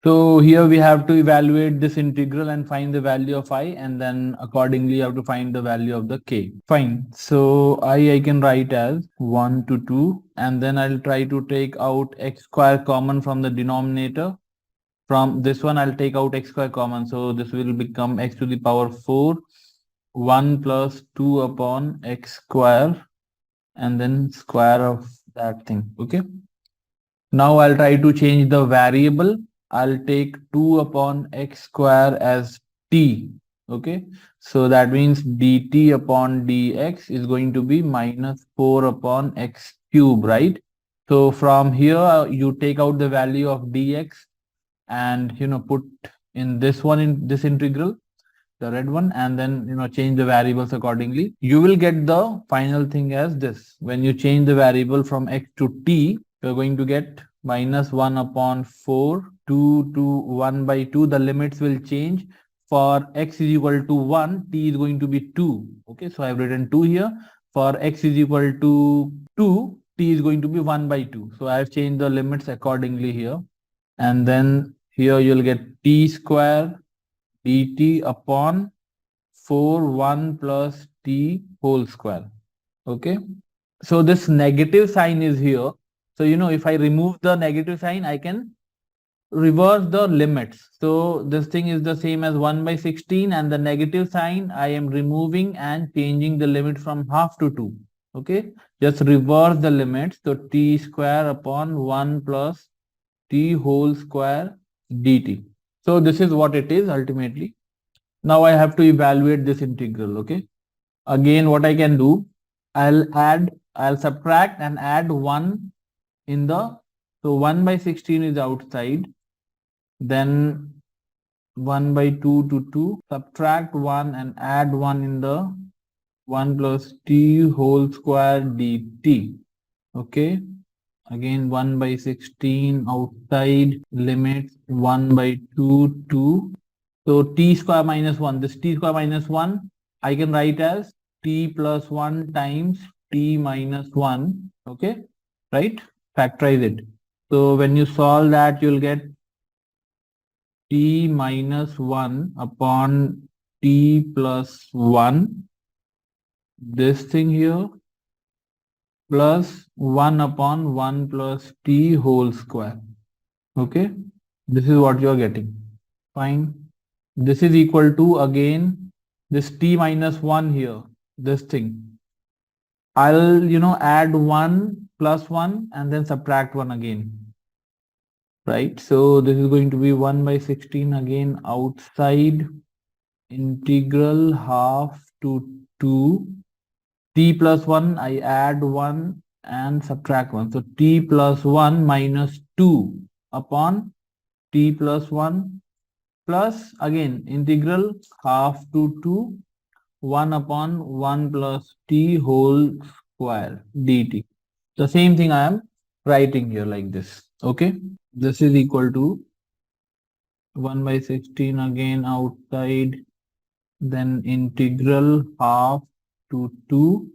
So here we have to evaluate this integral and find the value of I, and then accordingly you have to find the value of the k. Fine. So I can write as 1 to 2, and then I'll try to take out x square common from the denominator. From this one I'll take out x square common. So this will become x to the power 4, 1 plus 2 upon x square, and then square of that thing. Okay. Now I'll try to change the variable. I'll take 2 upon x square as t. Okay. So that means dt upon dx is going to be minus 4 upon x cube, right? So from here you take out the value of dx and put in this one, in this integral, the red one, and then change the variables accordingly. You will get the final thing as this. When you change the variable from x to t, you're going to get minus 1 upon 4, 2 to 1 by 2. The limits will change. For x is equal to 1, t is going to be 2. Okay, so I've written 2 here. For x is equal to 2, t is going to be 1 by 2. So I've changed the limits accordingly here. And then here you'll get t square dt upon 4 1 plus t whole square. Okay, so this negative sign is here. So if I remove the negative sign, I can reverse the limits. So this thing is the same as 1 by 16, and the negative sign I am removing and changing the limit from half to 2. Okay, just reverse the limits. So t square upon 1 plus t whole square dt. So this is what it is ultimately. Now I have to evaluate this integral. Okay, again what I can do, I'll subtract and add 1 in the, so 1 by 16 is outside, then 1 by 2 to 2, subtract 1 and add 1 in the 1 plus t whole square dt. Okay, again 1 by 16 outside, limits 1 by 2 to, so t square minus 1, this t square minus 1 I can write as t plus 1 times t minus 1. Okay, right? Factorize it. So when you solve that, you'll get t minus 1 upon t plus 1, this thing here, plus 1 upon 1 plus t whole square. Okay, this is what you are getting. Fine. This is equal to, again, this t minus 1 here, this thing. I'll add 1 plus 1 and then subtract 1 again. Right, so this is going to be 1 by 16 again outside, integral half to 2, t plus 1, I add 1 and subtract 1. So t plus 1 minus 2 upon t plus 1 plus, again, integral half to 2, 1 upon 1 plus t whole square dt. The same thing I am writing here like this. Okay, this is equal to 1 by 16 again outside, then integral half to 2,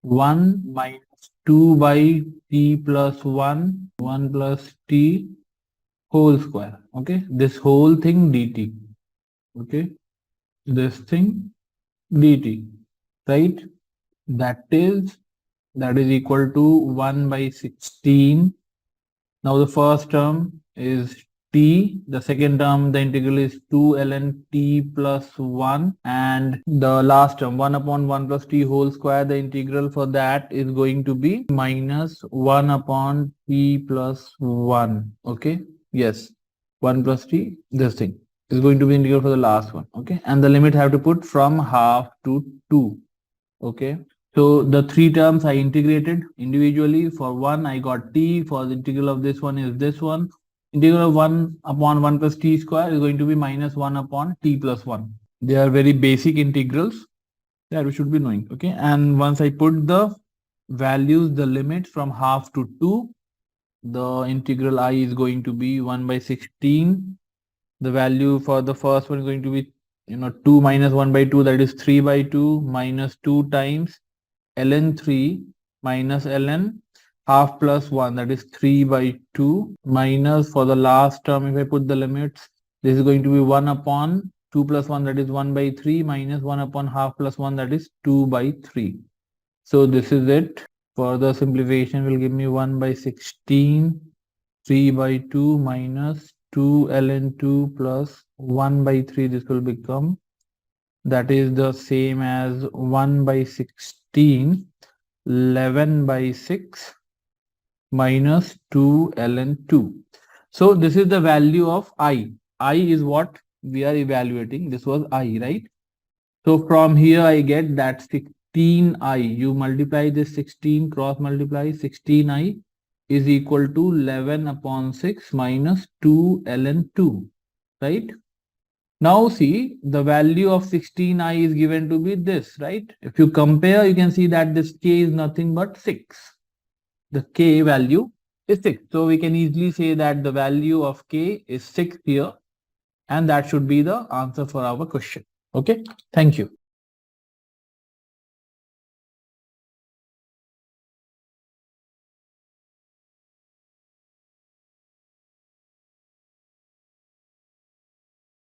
1 minus 2 by t plus 1, 1 plus t whole square. Okay, this whole thing dt. Okay, this thing dt, right? That is equal to 1 by 16. Now the first term is t, the second term, the integral is 2 ln t plus 1, and the last term 1 upon 1 plus t whole square, the integral for that is going to be minus 1 upon t plus 1. Okay, yes, 1 plus t, this thing is going to be integral for the last one. Okay, and the limit I have to put from half to 2. Okay, so the three terms I integrated individually. For 1 I got t, for the integral of this one is this one. Integral of 1 upon 1 plus t square is going to be minus 1 upon t plus 1. They are very basic integrals that we should be knowing. Okay, and once I put the values, the limits from half to 2, the integral I is going to be 1 by 16. The value for the first one is going to be 2 minus 1 by 2, that is 3 by 2, minus 2 times ln 3 minus ln half plus 1, that is 3 by 2, minus for the last term, if I put the limits, this is going to be 1 upon 2 plus 1, that is 1 by 3, minus 1 upon half plus 1, that is 2 by 3. So this is it. Further simplification will give me 1 by 16, 3 by 2 minus 2 ln 2 plus 1 by 3. This will become, that is the same as 1 by 16, 11 by 6 minus 2 ln 2. So this is the value of I. I is what we are evaluating. This was I, right? So from here I get that 16I. You multiply this 16, cross multiply 16I is equal to 11 upon 6 minus 2 ln 2, right? Now see, the value of 16I is given to be this, right? If you compare, you can see that this K is nothing but 6. The K value is 6. So we can easily say that the value of K is 6 here, and that should be the answer for our question. Okay, thank you.